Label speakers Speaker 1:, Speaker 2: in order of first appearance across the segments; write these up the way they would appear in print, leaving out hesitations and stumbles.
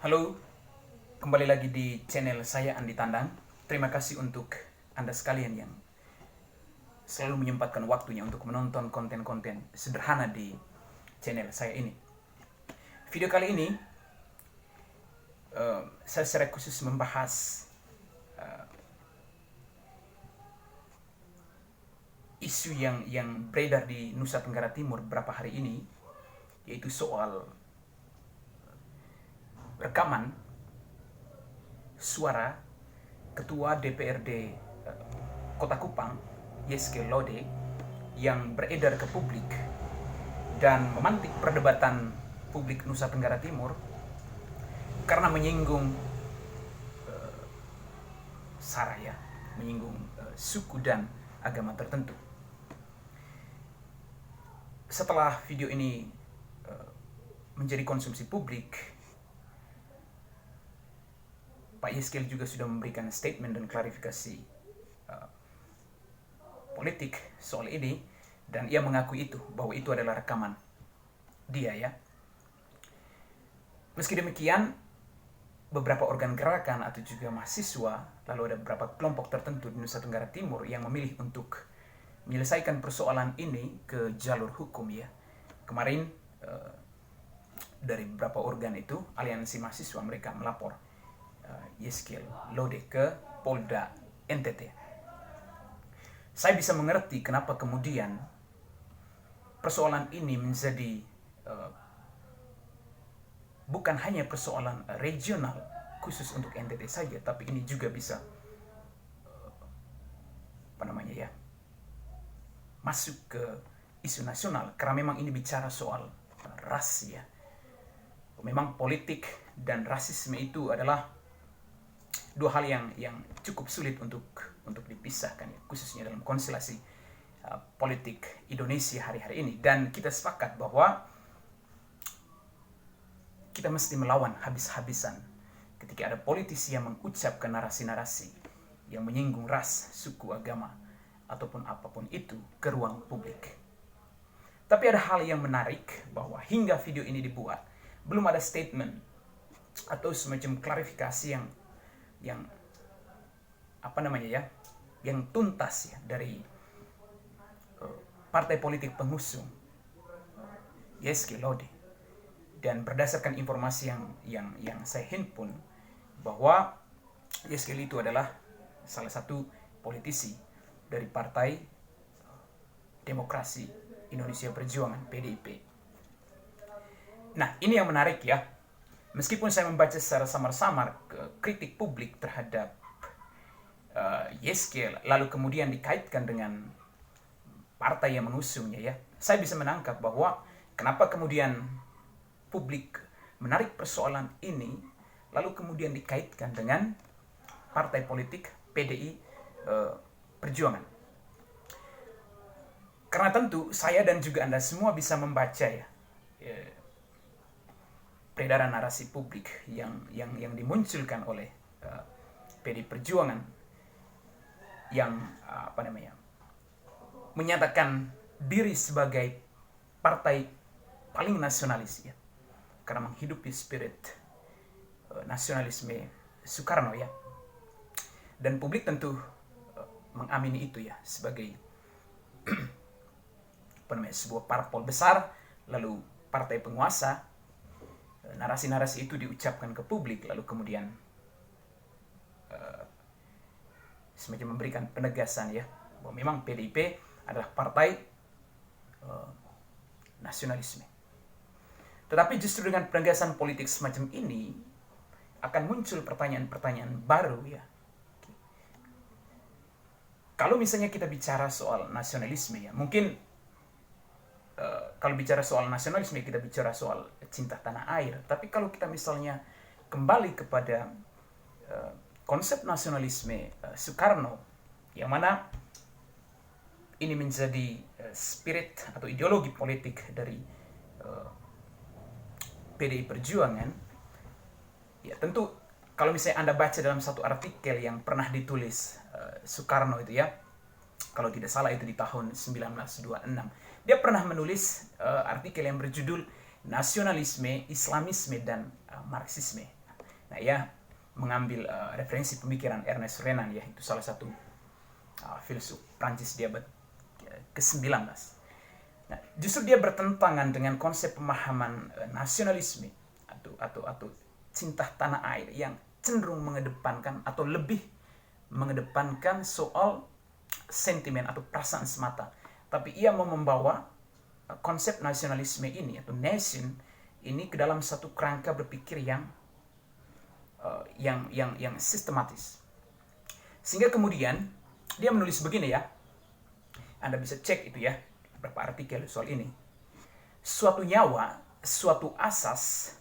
Speaker 1: Halo, kembali lagi di channel saya Andi Tandang. Terima kasih untuk Anda sekalian yang selalu menyempatkan waktunya untuk menonton konten-konten sederhana di channel saya ini. Video kali ini saya secara khusus membahas isu yang beredar di Nusa Tenggara Timur beberapa hari ini, yaitu soal rekaman suara Ketua DPRD Kota Kupang, Yeske Lode, yang beredar ke publik dan memantik perdebatan publik Nusa Tenggara Timur karena menyinggung sara, ya, menyinggung suku dan agama tertentu. Setelah video ini menjadi konsumsi publik, Pak Yeskel juga sudah memberikan statement dan klarifikasi politik soal ini, dan ia mengakui itu, bahwa itu adalah rekaman dia, ya. Meski demikian, beberapa organ gerakan atau juga mahasiswa, lalu ada beberapa kelompok tertentu di Nusa Tenggara Timur yang memilih untuk menyelesaikan persoalan ini ke jalur hukum, ya. Kemarin dari beberapa organ itu, aliansi mahasiswa, mereka melapor Yeske Lode ke Polda NTT. Saya bisa mengerti kenapa kemudian persoalan ini menjadi bukan hanya persoalan regional khusus untuk NTT saja, tapi ini juga bisa masuk ke isu nasional, karena memang ini bicara soal ras, ya. Memang politik dan rasisme itu adalah dua hal yang cukup sulit untuk dipisahkan, ya, khususnya dalam konstelasi politik Indonesia hari-hari ini. Dan kita sepakat bahwa kita mesti melawan habis-habisan ketika ada politisi yang mengucapkan narasi-narasi yang menyinggung ras, suku, agama, ataupun apapun itu ke ruang publik. Tapi ada hal yang menarik, bahwa hingga video ini dibuat, belum ada statement atau semacam klarifikasi yang tuntas, ya, dari partai politik pengusung Yeske Lode. Dan berdasarkan informasi yang saya himpun, bahwa Yeske itu adalah salah satu politisi dari Partai Demokrasi Indonesia Perjuangan, PDIP. Nah, ini yang menarik, ya. Meskipun saya membaca secara samar-samar kritik publik terhadap Yeske, lalu kemudian dikaitkan dengan partai yang mengusungnya, ya, saya bisa menangkap bahwa kenapa kemudian publik menarik persoalan ini, lalu kemudian dikaitkan dengan partai politik PDI Perjuangan. Karena tentu saya dan juga Anda semua bisa membaca, ya, peredaran narasi publik yang dimunculkan oleh PDI Perjuangan yang menyatakan diri sebagai partai paling nasionalis, ya, karena menghidupi spirit nasionalisme Soekarno, ya. Dan publik tentu mengamini itu, ya, sebagai sebuah parpol besar, lalu partai penguasa. Narasi-narasi itu diucapkan ke publik, lalu kemudian semacam memberikan penegasan, ya, bahwa memang PDIP adalah partai nasionalisme. Tetapi justru dengan penegasan politik semacam ini akan muncul pertanyaan-pertanyaan baru, ya. Kalau misalnya kita bicara soal nasionalisme, ya, mungkin kalau bicara soal nasionalisme kita bicara soal cinta tanah air. Tapi kalau kita misalnya kembali kepada konsep nasionalisme Soekarno, yang mana ini menjadi spirit atau ideologi politik dari PDI Perjuangan, ya, tentu kalau misalnya Anda baca dalam satu artikel yang pernah ditulis Soekarno itu, ya, kalau tidak salah itu di tahun 1926, dia pernah menulis artikel yang berjudul Nasionalisme, Islamisme, dan Marxisme. Nah, ia mengambil referensi pemikiran Ernest Renan, ya, itu salah satu filsuf Prancis di abad ke-19. Nah, justru dia bertentangan dengan konsep pemahaman nasionalisme atau cinta tanah air yang cenderung mengedepankan atau lebih mengedepankan soal sentimen atau perasaan semata. Tapi ia mau membawa konsep nasionalisme ini atau nation ini ke dalam satu kerangka berpikir yang sistematis. Sehingga kemudian dia menulis begini, ya. Anda bisa cek itu, ya, beberapa artikel soal ini. Suatu nyawa, suatu asas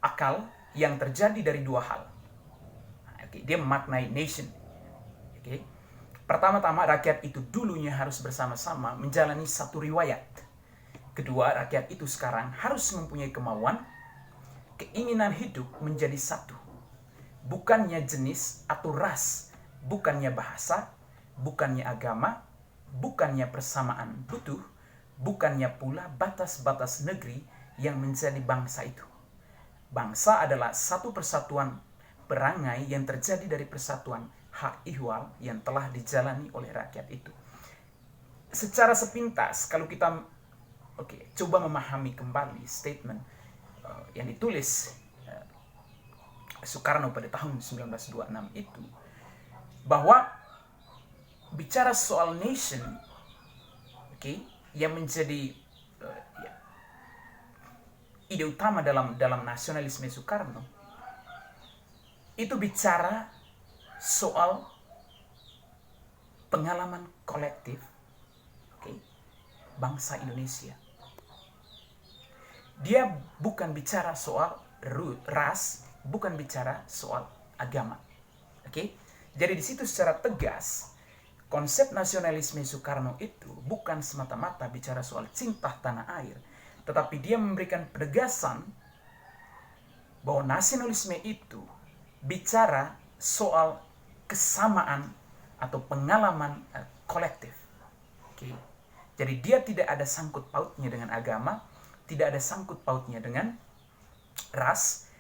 Speaker 1: akal yang terjadi dari dua hal. Dia memaknai nation. Pertama-tama, rakyat itu dulunya harus bersama-sama menjalani satu riwayat. Kedua, rakyat itu sekarang harus mempunyai kemauan, keinginan hidup menjadi satu. Bukannya jenis atau ras, bukannya bahasa, bukannya agama, bukannya persamaan butuh, bukannya pula batas-batas negeri yang menjadi bangsa itu. Bangsa adalah satu persatuan perangai yang terjadi dari persatuan hak ihwal yang telah dijalani oleh rakyat itu. Secara sepintas, kalau kita coba memahami kembali statement yang ditulis Soekarno pada tahun 1926 itu, bahwa bicara soal nation, yang menjadi ide utama dalam nasionalisme Soekarno, itu bicara soal pengalaman kolektif bangsa Indonesia. Dia bukan bicara soal ras, bukan bicara soal agama. Jadi di situ secara tegas konsep nasionalisme Soekarno itu bukan semata-mata bicara soal cinta tanah air, tetapi dia memberikan penegasan bahwa nasionalisme itu bicara soal kesamaan atau pengalaman kolektif. Jadi dia tidak ada sangkut pautnya dengan agama, tidak ada sangkut pautnya dengan ras,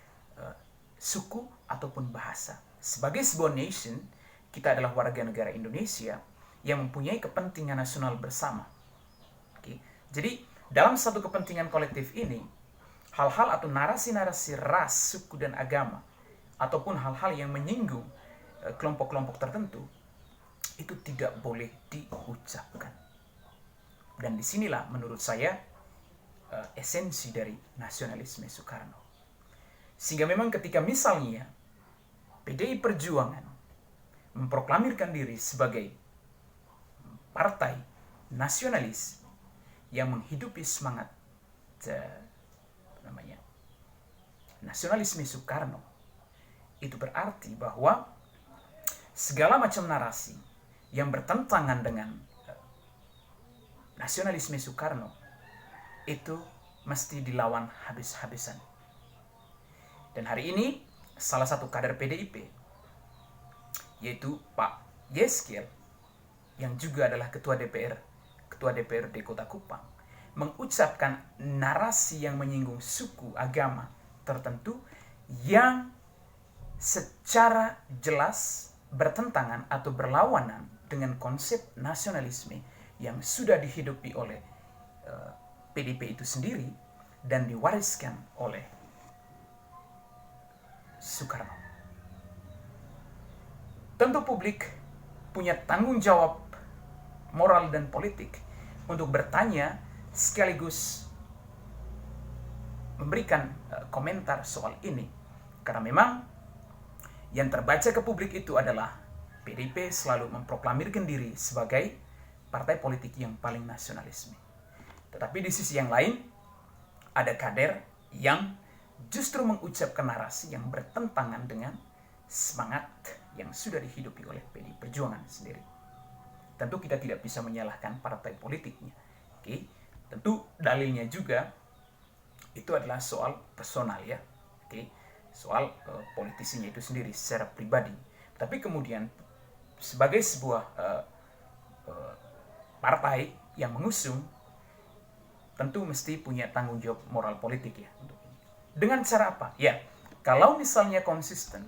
Speaker 1: suku, ataupun bahasa. Sebagai sebuah nation, kita adalah warga negara Indonesia yang mempunyai kepentingan nasional bersama. Jadi dalam satu kepentingan kolektif ini, hal-hal atau narasi-narasi ras, suku, dan agama, ataupun hal-hal yang menyinggung kelompok-kelompok tertentu, itu tidak boleh diucapkan. Dan disinilah menurut saya esensi dari nasionalisme Soekarno. Sehingga memang ketika misalnya PDI Perjuangan memproklamirkan diri sebagai partai nasionalis yang menghidupi semangat nasionalisme Soekarno, itu berarti bahwa segala macam narasi yang bertentangan dengan nasionalisme Soekarno itu mesti dilawan habis-habisan. Dan hari ini salah satu kader PDIP, yaitu Pak Yeskiel, yang juga adalah ketua DPRD Kota Kupang, mengucapkan narasi yang menyinggung suku, agama tertentu yang secara jelas bertentangan atau berlawanan dengan konsep nasionalisme yang sudah dihidupi oleh PDIP itu sendiri dan diwariskan oleh Soekarno. Tentu publik punya tanggung jawab moral dan politik untuk bertanya sekaligus memberikan komentar soal ini, karena memang yang terbaca ke publik itu adalah PDIP selalu memproklamirkan diri sebagai partai politik yang paling nasionalisme. Tetapi di sisi yang lain, ada kader yang justru mengucapkan narasi yang bertentangan dengan semangat yang sudah dihidupi oleh PDI Perjuangan sendiri. Tentu kita tidak bisa menyalahkan partai politiknya. Tentu dalilnya juga itu adalah soal personal, ya. Soal politisinya itu sendiri secara pribadi. Tapi kemudian sebagai sebuah partai yang mengusung, tentu mesti punya tanggung jawab moral politik, ya, untuk ini. Dengan cara apa? Ya, Kalau misalnya konsisten,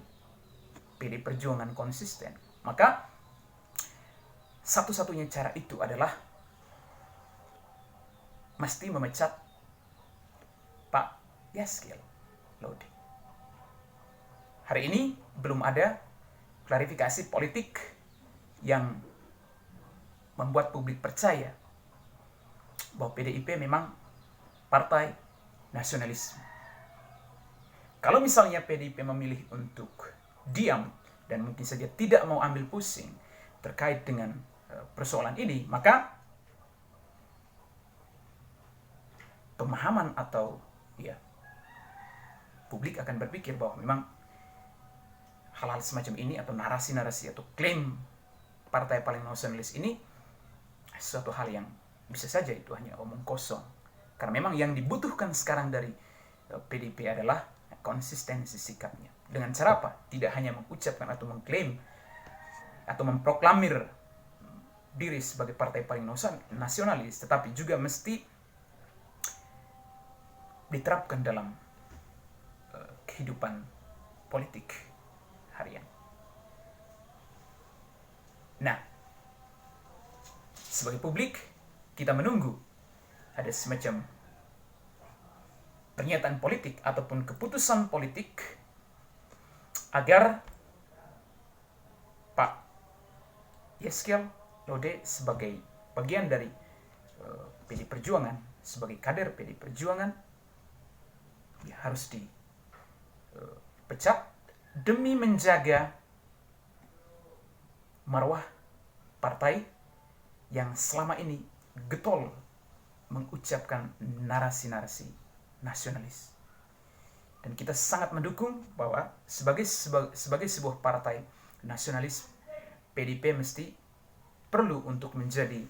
Speaker 1: PD Perjuangan konsisten, maka satu-satunya cara itu adalah mesti memecat Pak Yasskiel Laudi. Hari ini belum ada klarifikasi politik yang membuat publik percaya bahwa PDIP memang partai nasionalisme. Kalau misalnya PDIP memilih untuk diam dan mungkin saja tidak mau ambil pusing terkait dengan persoalan ini, maka pemahaman atau publik akan berpikir bahwa memang hal-hal semacam ini atau narasi-narasi atau klaim partai paling nasionalis ini suatu hal yang bisa saja itu hanya omong kosong. Karena memang yang dibutuhkan sekarang dari PDIP adalah konsistensi sikapnya. Dengan cara apa? Tidak hanya mengucapkan atau mengklaim atau memproklamir diri sebagai partai paling nasionalis, tetapi juga mesti diterapkan dalam kehidupan politik harian. Nah, sebagai publik, kita menunggu ada semacam pernyataan politik ataupun keputusan politik agar Pak Yasskiel Laudi sebagai bagian dari PD Perjuangan, sebagai kader PD Perjuangan, harus dipecat demi menjaga marwah partai yang selama ini getol mengucapkan narasi-narasi nasionalis. Dan kita sangat mendukung bahwa sebagai sebuah partai nasionalis, PDIP mesti perlu untuk menjadi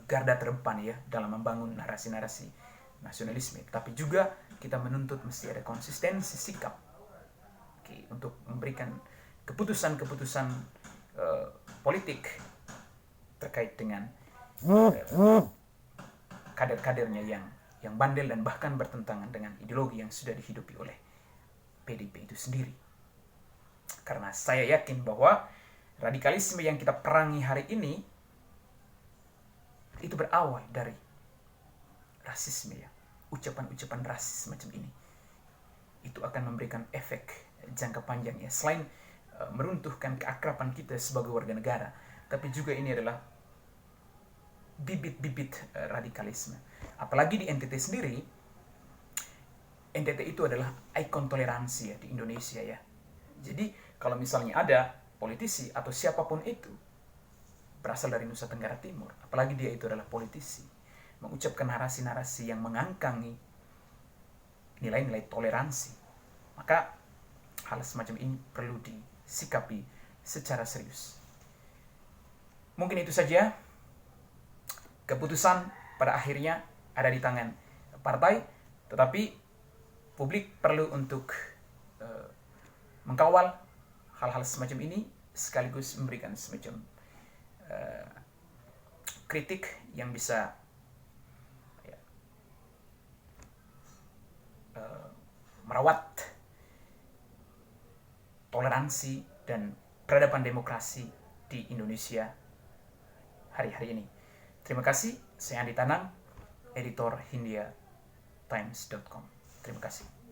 Speaker 1: garda terdepan dalam membangun narasi-narasi nasionalisme. Tapi juga kita menuntut mesti ada konsistensi sikap untuk memberikan keputusan-keputusan politik terkait dengan kader-kadernya yang bandel dan bahkan bertentangan dengan ideologi yang sudah dihidupi oleh PDIP itu sendiri. Karena saya yakin bahwa radikalisme yang kita perangi hari ini itu berawal dari rasisme, ucapan-ucapan rasis semacam ini. Itu akan memberikan efek jangka panjang selain meruntuhkan keakraban kita sebagai warga negara, tapi juga ini adalah bibit-bibit radikalisme. Apalagi di NTT sendiri, NTT itu adalah ikon toleransi di Indonesia Jadi kalau misalnya ada politisi atau siapapun itu berasal dari Nusa Tenggara Timur, apalagi dia itu adalah politisi, mengucapkan narasi-narasi yang mengangkangi nilai-nilai toleransi, maka hal semacam ini perlu disikapi secara serius. Mungkin itu saja. Keputusan pada akhirnya ada di tangan partai, tetapi publik perlu untuk mengkawal hal-hal semacam ini, sekaligus memberikan semacam kritik yang bisa merawat toleransi dan peradaban demokrasi di Indonesia hari-hari ini. Terima kasih, saya Andi Tanang, editor HindiaTimes.com. Terima kasih.